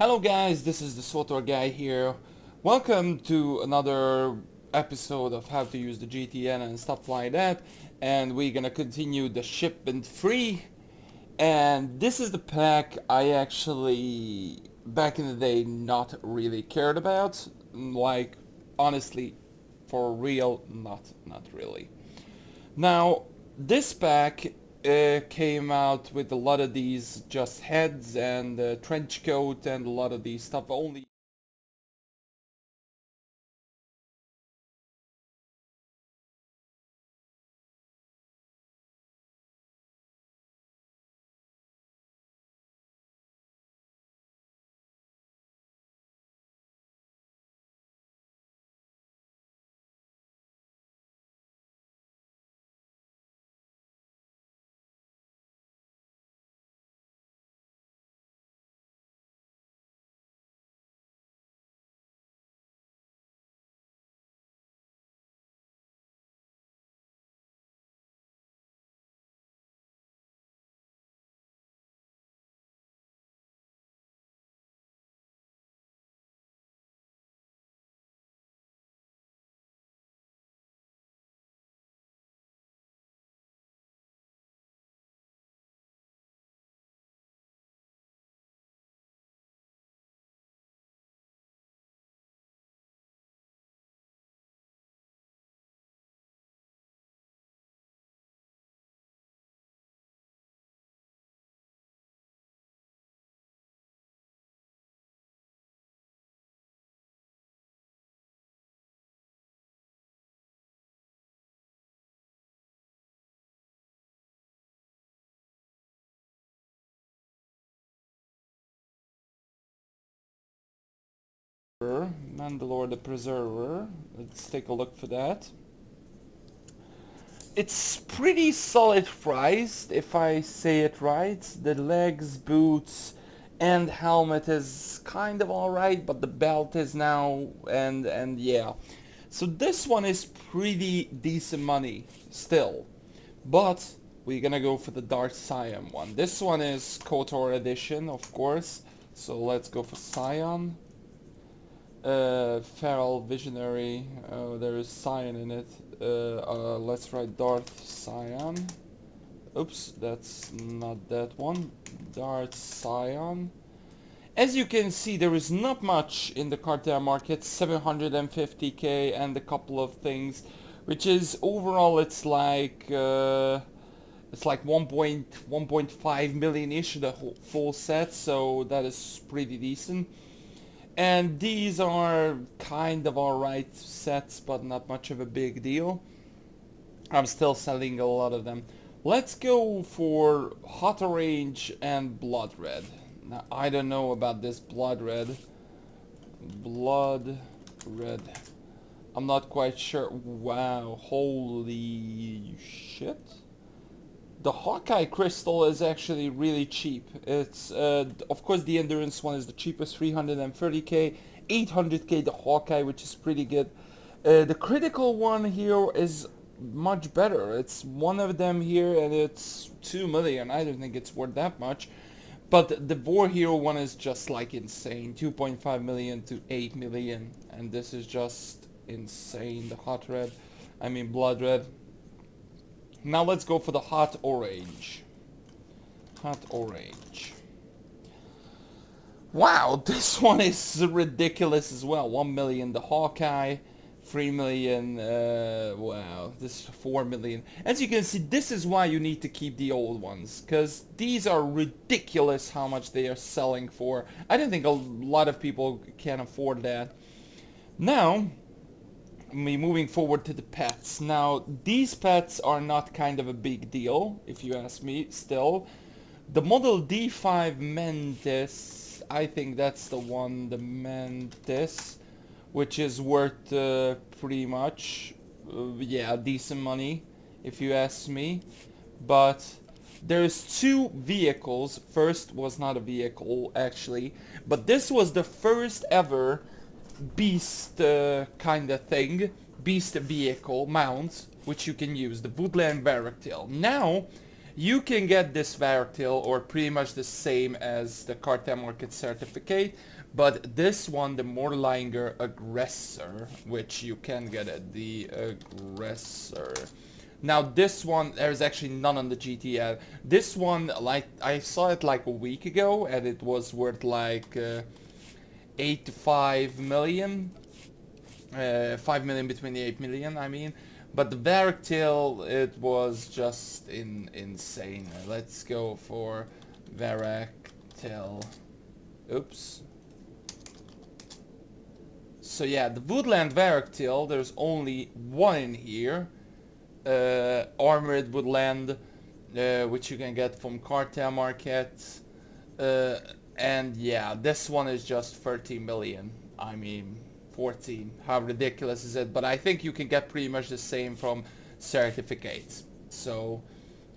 Hello guys, this is the SWTOR guy here. Welcome to another episode of how to use the GTN and stuff like that. And we're gonna continue the shipment free. And this is the pack I actually, back in the day, not really cared about. Like, honestly, for real, not really. Now, this pack came out with a lot of these just heads and trench coat and a lot of these stuff only. Mandalore the Preserver. Let's take a look for that. It's pretty solid priced, if I say it right. The legs, boots, and helmet is kind of alright, but the belt is now, and yeah. So this one is pretty decent money, still. But we're gonna go for the Dark Scion one. This one is KOTOR edition, of course. So let's go for Scion. Feral Visionary. There is Scion in it. Let's write Darth Scion. Oops, that's not that one. Darth Scion. As you can see, there is not much in the cartel market. 750k and a couple of things, which is overall it's like 1.5 million ish, the whole full set. So that is pretty decent. And these are kind of alright sets, but not much of a big deal. I'm still selling a lot of them. Let's go for Hot Orange and Blood Red. Now, I don't know about this Blood Red. Blood Red. I'm not quite sure. Wow, holy shit. The Hawkeye Crystal is actually really cheap. It's, of course, the Endurance one is the cheapest, 330k, 800k the Hawkeye, which is pretty good. The Critical one here is much better. It's one of them here, and it's 2 million. I don't think it's worth that much. But the War Hero one is just like insane, 2.5 million to 8 million, and this is just insane. The Blood Red. Now let's go for the Hot Orange. Hot Orange. Wow, this one is ridiculous as well. 1 million the Hawkeye, 3 million, wow, this is 4 million. As you can see, this is why you need to keep the old ones, because these are ridiculous how much they are selling for. I don't think a lot of people can afford that. Now, moving forward to the pets. Now, these pets are not kind of a big deal, if you ask me, still. The Model D5 Mantis, I think that's the one, the Mantis, which is worth pretty much, yeah, decent money, if you ask me. But there's 2 vehicles. First was not a vehicle, actually, but this was the first ever beast kind of thing, beast vehicle mount, which you can use, the Woodland Varactyl. Now, You can get this Varactyl, or pretty much the same as the Cartel Market certificate, but this one, the Morlinger Aggressor, which you can get it, the Aggressor. Now this one, there's actually none on the GTN. This one, like, I saw it like a week ago, and it was worth like 8 to 5 million. 5 million between the 8 million, I mean. But the Varactyl, it was just insane. Let's go for Varactyl. Oops. So yeah, the Woodland Varactyl, there's only one in here. Armored Woodland, which you can get from Cartel Market. And yeah, this one is just 13 million. I mean, 14. How ridiculous is it? But I think you can get pretty much the same from certificates. So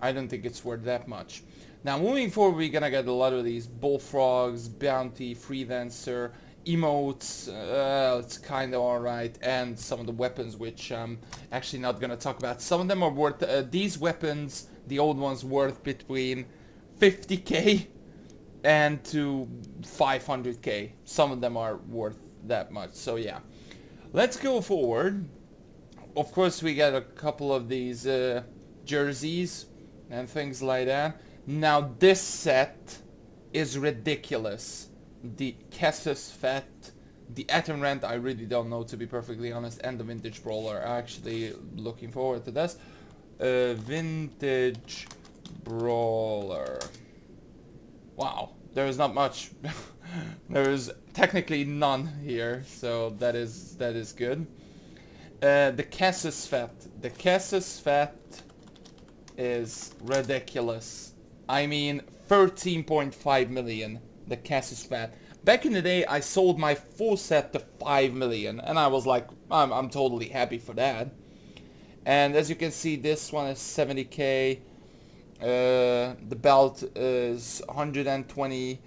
I don't think it's worth that much. Now moving forward, we're gonna get a lot of these bullfrogs, bounty, freelancer, emotes. It's kind of alright, and some of the weapons, which I'm actually not gonna talk about. Some of them are worth, these weapons, the old ones, worth between 50k and to 500k. Some of them are worth that much. So yeah, let's go forward. Of course, we got a couple of these jerseys and things like that. Now this set is ridiculous. The Kessus Fett, the Atom Rent, I really don't know, to be perfectly honest, and the Vintage Brawler. Actually looking forward to this. Vintage Brawler. Wow, there is not much. There is technically none here, so that is good. The Kessus Fett. The Kessus Fett is ridiculous. I mean, 13.5 million. The Kessus Fett. Back in the day, I sold my full set to 5 million, and I was like, I'm totally happy for that. And as you can see, this one is 70k. The belt is 120,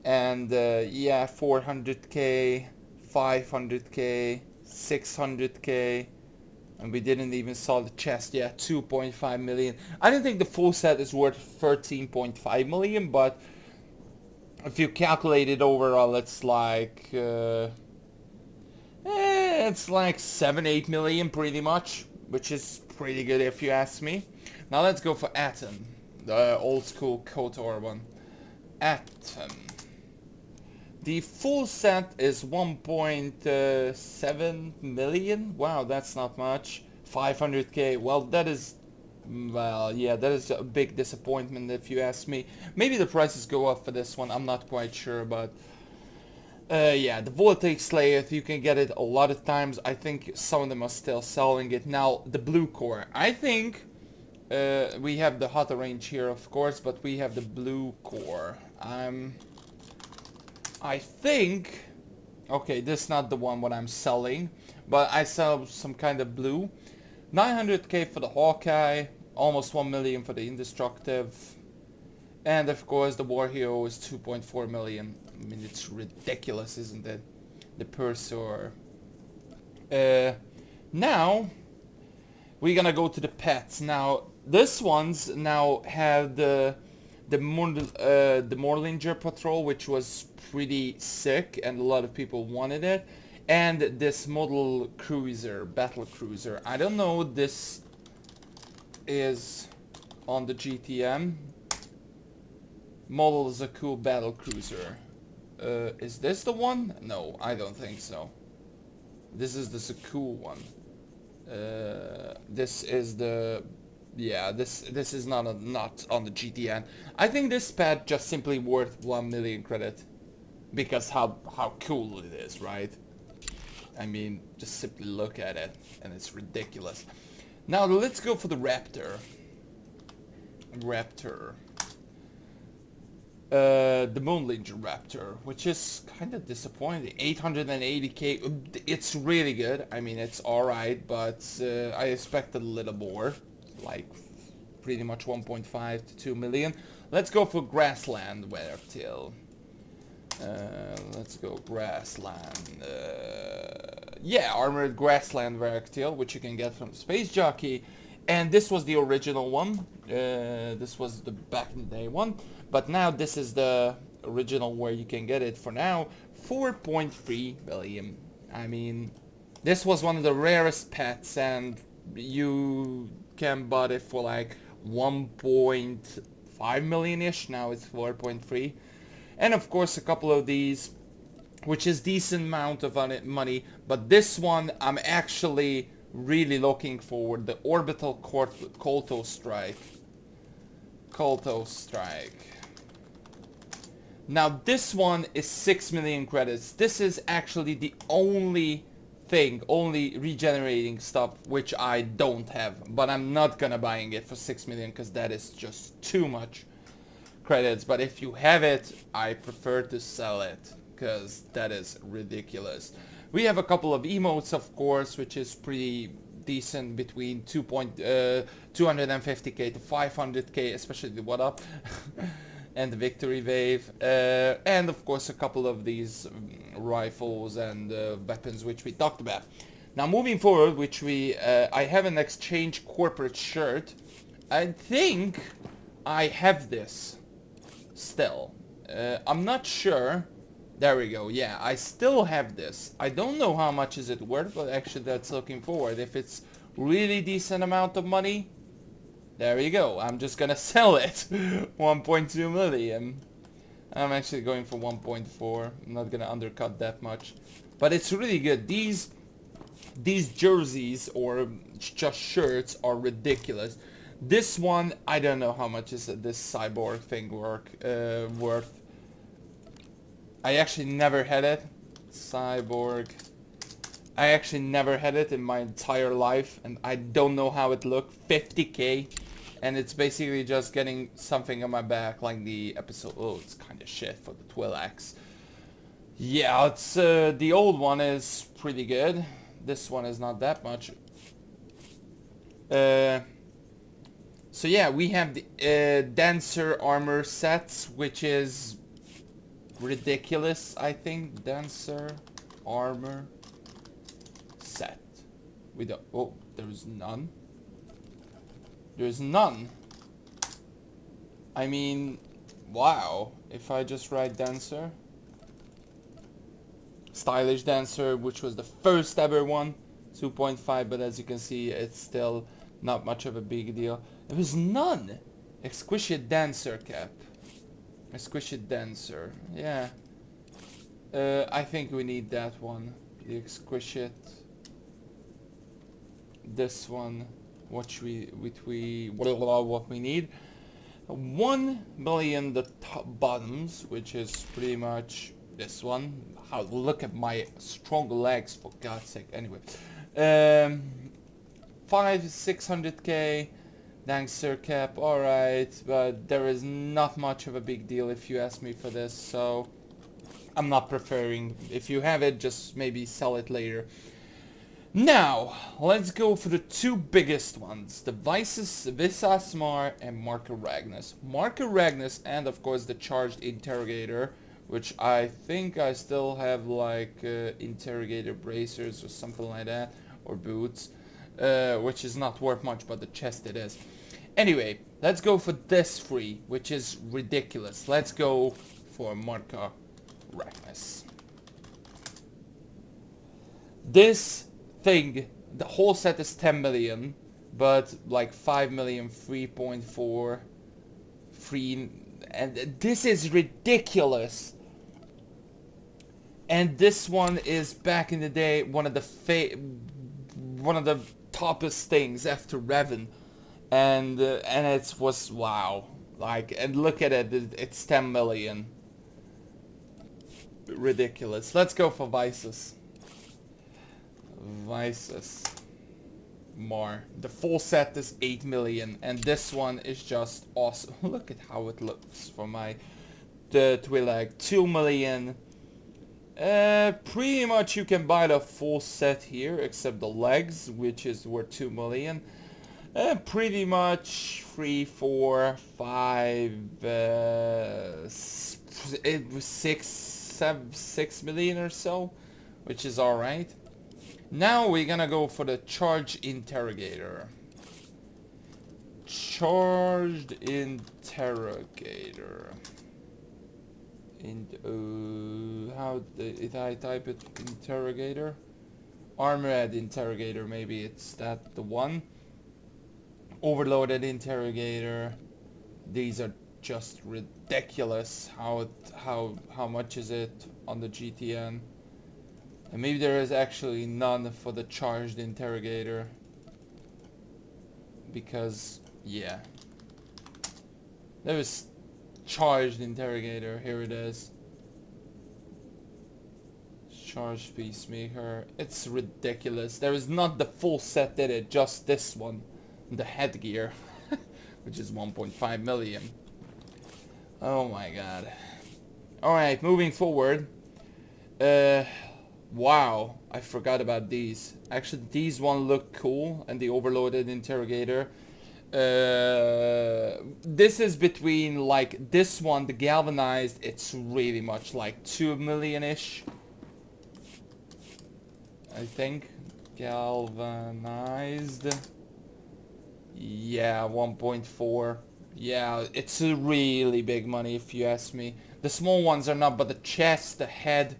and yeah, 400k, 500k, 600k, and we didn't even sell the chest. Yeah, 2.5 million. I don't think the full set is worth 13.5 million, but if you calculate it overall, it's like it's like 7-8 million pretty much, which is pretty good if you ask me. Now let's go for Atom, the old school KOTOR one. Atom. The full set is 1.7 million. Wow, that's not much. 500k. Well, that is, well, yeah, that is a big disappointment if you ask me. Maybe the prices go up for this one. I'm not quite sure, but yeah, the Voltaic Slayer, you can get it a lot of times. I think some of them are still selling it. Now, the Blue Core. I think we have the Hot Range here, of course, but we have the Blue Core. I think, okay, this is not the one what I'm selling, but I sell some kind of blue. 900k for the Hawkeye, almost 1 million for the Indestructive, and of course the War Hero is 2.4 million. I mean, it's ridiculous, isn't it? The Pursuer. Now we're gonna go to the pets. Now this one's now have the Morlinger Patrol, which was pretty sick, and a lot of people wanted it, and this model cruiser, battle cruiser. I don't know, this is on the GTN. Model is a cool battle cruiser. Is this the one? No, I don't think so. This is the cool one. This is the, yeah, this is not on the GTN. I think this pet just simply worth 1 million credit because how cool it is, right? I mean, just simply look at it, and it's ridiculous. Now let's go for the Raptor. The Moonlinger Raptor, which is kind of disappointing. 880k. It's really good. I mean, it's alright, but I expected a little more, like pretty much 1.5 to 2 million. Let's go for Grassland Varactyl. Let's go Grassland. Yeah, Armored Grassland Varactyl, which you can get from Space Jockey. And this was the original one. This was the back in the day one, but now this is the original where you can get it for now, 4.3 million. I mean, this was one of the rarest pets, and you can buy it for like 1.5 million-ish. Now it's 4.3. And of course a couple of these, which is decent amount of money, but this one I'm actually really looking forward, the Orbital Kolto Strike. Kolto Strike. Now this one is 6 million credits. This is actually the only regenerating stuff which I don't have, but I'm not gonna buying it for 6 million because that is just too much credits. But if you have it, I prefer to sell it because that is ridiculous. We have a couple of emotes, of course, which is pretty decent, between 250k to 500k, especially the what up and the victory wave, and of course a couple of these rifles and weapons which we talked about. Now moving forward, which I have an exchange corporate shirt. I think I have this still. I'm not sure. There we go. Yeah, I still have this. I don't know how much is it worth, but actually that's looking forward. If it's really decent amount of money, there you go. I'm just gonna sell it. 1.2 million. I'm actually going for 1.4. I'm not gonna undercut that much, but it's really good. These jerseys or just shirts are ridiculous. This one, I don't know how much is this cyborg thing worth. I actually never had it. Cyborg. I actually never had it in my entire life, and I don't know how it looked. 50k, and it's basically just getting something on my back, like the episode. Oh, it's kind of shit for the Twi'leks. Yeah, it's the old one is pretty good. This one is not that much. So yeah, we have the Dancer armor sets, which is ridiculous, I think. Dancer armor set. We don't. Oh, there's none. There's none. I mean, wow. If I just write Dancer. Stylish Dancer, which was the first ever one. 2.5, but as you can see, it's still not much of a big deal. There was none. Exquisite Dancer cap. Exquisite Dancer. Yeah. I think we need that one. The Exquisite. This one. What we need. 1 million the top bottoms, which is pretty much this one. Look at my strong legs, for God's sake. Anyway. 600k Dancer cap, alright, but there is not much of a big deal if you ask me for this, so I'm not preferring. If you have it, just maybe sell it later. Now, let's go for the two biggest ones, the Visas Mar and Marker Ragnus. Marker Ragnus and of course the charged Interrogator, which I think I still have like Interrogator bracers or something like that, or boots. Which is not worth much, but the chest it is. Anyway, let's go for this free, which is ridiculous. Let's go for Marka Ragnus. This thing, the whole set is 10 million, but like 5 million, 3.4, 3, and this is ridiculous. And this one is back in the day one of the toppest things after Revan, and it was wow. Like, and look at it, it's 10 million. Ridiculous. Let's go for Visas Mar. The full set is 8 million, and this one is just awesome. Look at how it looks for the Twi'lek. 2 million. Pretty much you can buy the full set here, except the legs, which is worth 2 million. Pretty much 3, 4, 5, 6 million or so, which is alright. Now we're gonna go for the charge Interrogator. Charged Interrogator. How did I type it? Interrogator? Armored Interrogator, maybe it's that the one. Overloaded Interrogator. These are just ridiculous. How much is it on the GTN? And maybe there is actually none for the Charged Interrogator. Because, yeah. There is Charged Interrogator, here it is. Charged Peacemaker. It's ridiculous. There is not the full set did it, just this one. The headgear. Which is 1.5 million. Oh my god. Alright, moving forward. Wow, I forgot about these. Actually, these one look cool, and the Overloaded Interrogator. This is between, like, this one, the galvanized, it's really much like 2 million-ish. I think. Galvanized. Yeah, 1.4. Yeah, it's a really big money if you ask me. The small ones are not, but the chest, the head,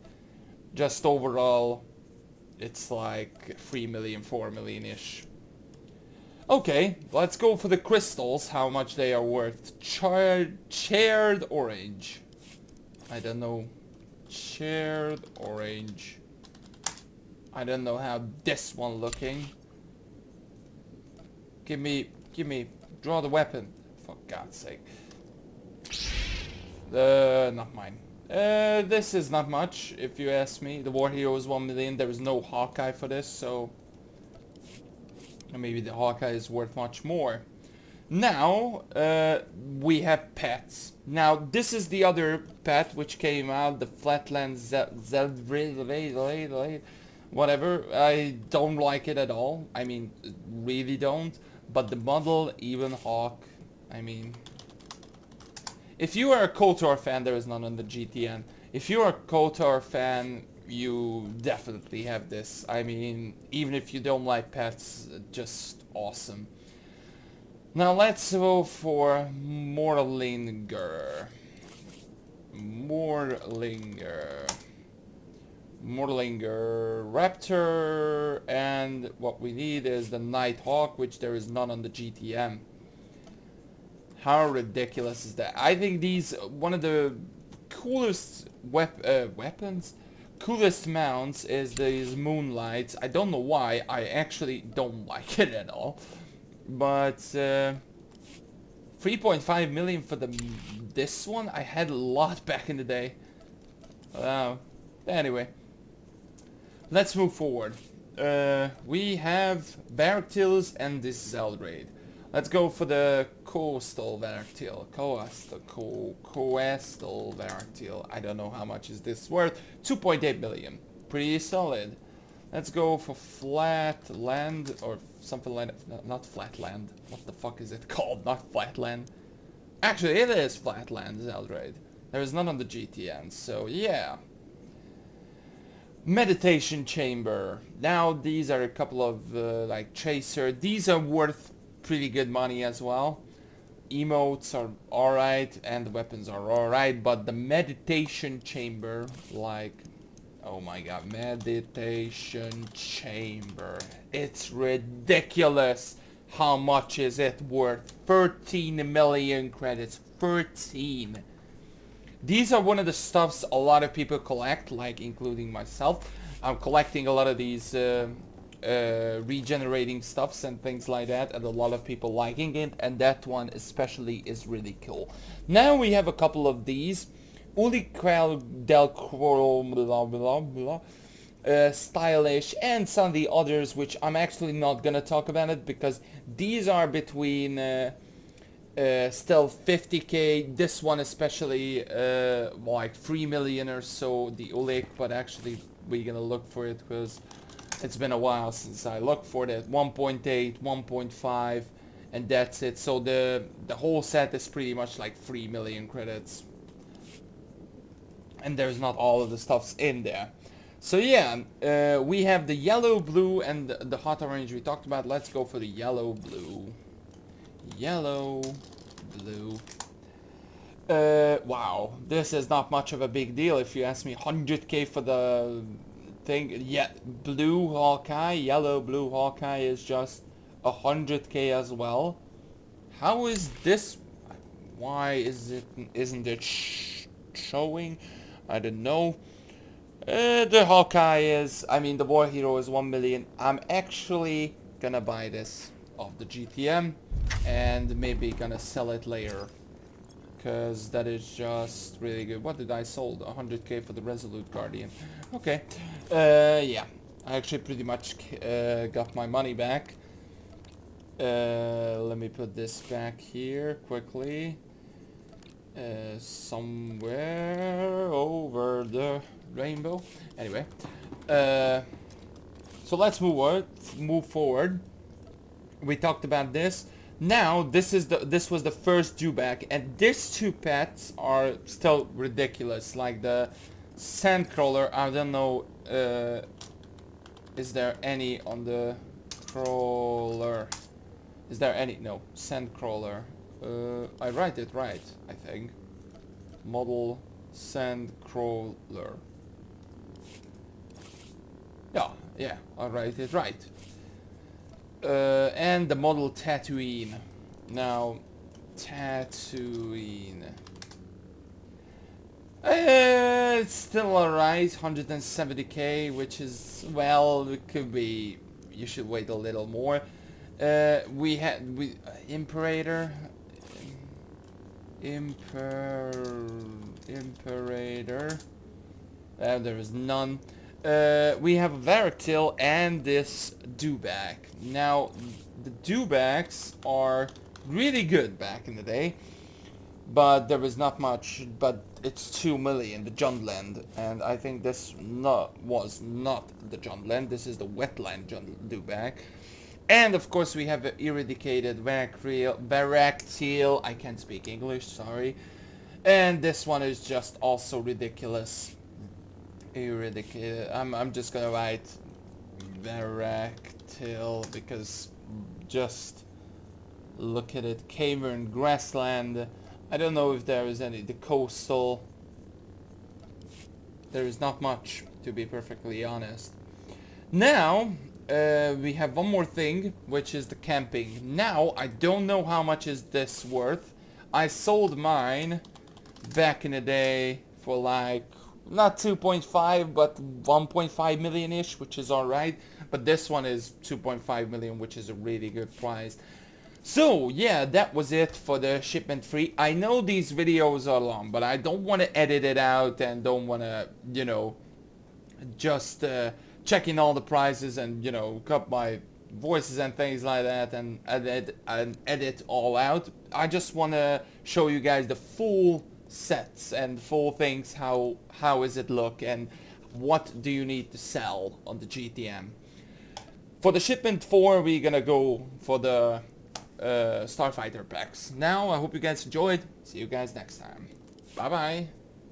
just overall, it's like 3 million, 4 million-ish. Okay, let's go for the crystals, how much they are worth. Charred orange. I don't know. Charred orange. I don't know how this one looking. Give me, draw the weapon. For God's sake. Not mine. This is not much, if you ask me. The War Hero is 1 million. There is no Hawkeye for this, so maybe the Hawkeye is worth much more. Now, we have pets. Now, this is the other pet which came out, the Flatland whatever. I don't like it at all. I mean, really don't. But the model, even Hawk, I mean... If you are a KOTOR fan, there is none on the GTN. If you are a KOTOR fan, you definitely have this. I mean, even if you don't like pets, just awesome. Now let's go for Morlinger. Raptor, and what we need is the Nighthawk, which there is none on the GTN. How ridiculous is that? I think these, one of the coolest weapons, coolest mounts is these Moonlights. I don't know why, I actually don't like it at all. But 3.5 million for this one? I had a lot back in the day. Anyway, let's move forward. We have Barractyls and this Zeldrade. Let's go for the Coastal Barractyl. Coastal Barractyl. I don't know how much is this worth. 2.8 million. Pretty solid. Let's go for Flatland or something like that. Not Flatland. What the fuck is it called? Not Flatland. Actually, it is Flatland Zeldrade. There is none on the GTN, so yeah. Meditation Chamber. Now these are a couple of like Chaser. These are worth pretty good money as well. Emotes are alright and the weapons are alright, but the Meditation Chamber, like, oh my god, Meditation Chamber. It's ridiculous. How much is it worth? 13 million credits. 13. These are one of the stuffs a lot of people collect, like including myself. I'm collecting a lot of these regenerating stuffs and things like that, and a lot of people liking it, and that one especially is really cool. Now we have a couple of these. Uliquel del stylish, and some of the others which I'm actually not gonna talk about it because these are between still 50k, this one especially like 3 million or so, the Ulik, but actually we're gonna look for it because it's been a while since I looked for it. 1.8, 1.5, and that's it. So the whole set is pretty much like 3 million credits, and there's not all of the stuffs in there. So yeah, we have the yellow, blue, and the hot orange we talked about. Let's go for the yellow, blue. yellow, blue. Wow, this is not much of a big deal if you ask me. 100k for the thing. Yeah, blue Hawkeye, yellow blue Hawkeye is just 100k as well. How is this? Why isn't it showing? I don't know. The Hawkeye is, I mean, the War Hero is 1 million. I'm actually gonna buy this off the GTN and maybe gonna sell it later, because that is just really good. What did I sold? 100k for the Resolute Guardian. Okay. Yeah, I actually pretty much got my money back. Let me put this back here quickly. Somewhere over the rainbow. Anyway, so let's move forward. We talked about this. Now this was the first dewback, and these two pets are still ridiculous. Like the Sandcrawler, I don't know. Is there any on the crawler? Is there any? No, Sandcrawler. I write it right, I think. Model Sandcrawler. Yeah, I write it right. And the model Tatooine. Now, Tatooine. It's still alright, 170k, which is, well, it could be, you should wait a little more. Imperator. Imperator. There is none. We have a Varactyl and this dewback. Now, the dewbacks are really good back in the day, but there was not much. But it's 2 million, the Jundland, and I think this was not the Jundland. This is the Wetland dewback. And of course we have an eradicated Varactyl. I can't speak English, sorry. And this one is just also ridiculous. Eradicated. I'm just gonna write Varactyl because just look at it. Cavern Grassland. I don't know if there is any. The coastal. There is not much, to be perfectly honest. Now we have one more thing, which is the camping. Now I don't know how much is this worth. I sold mine back in the day for like not 2.5 but 1.5 million ish, which is alright, but this one is 2.5 million, which is a really good price. So yeah, that was it for the shipment free. I know these videos are long, but I don't want to edit it out and don't want to, you know, just checking all the prices and, you know, cut my voices and things like that and edit all out. I just want to show you guys the full sets and full things, how is it look and what do you need to sell on the GTN. For the shipment 4, we're gonna go for the Starfighter packs. Now I hope you guys enjoyed. See you guys next time. Bye bye.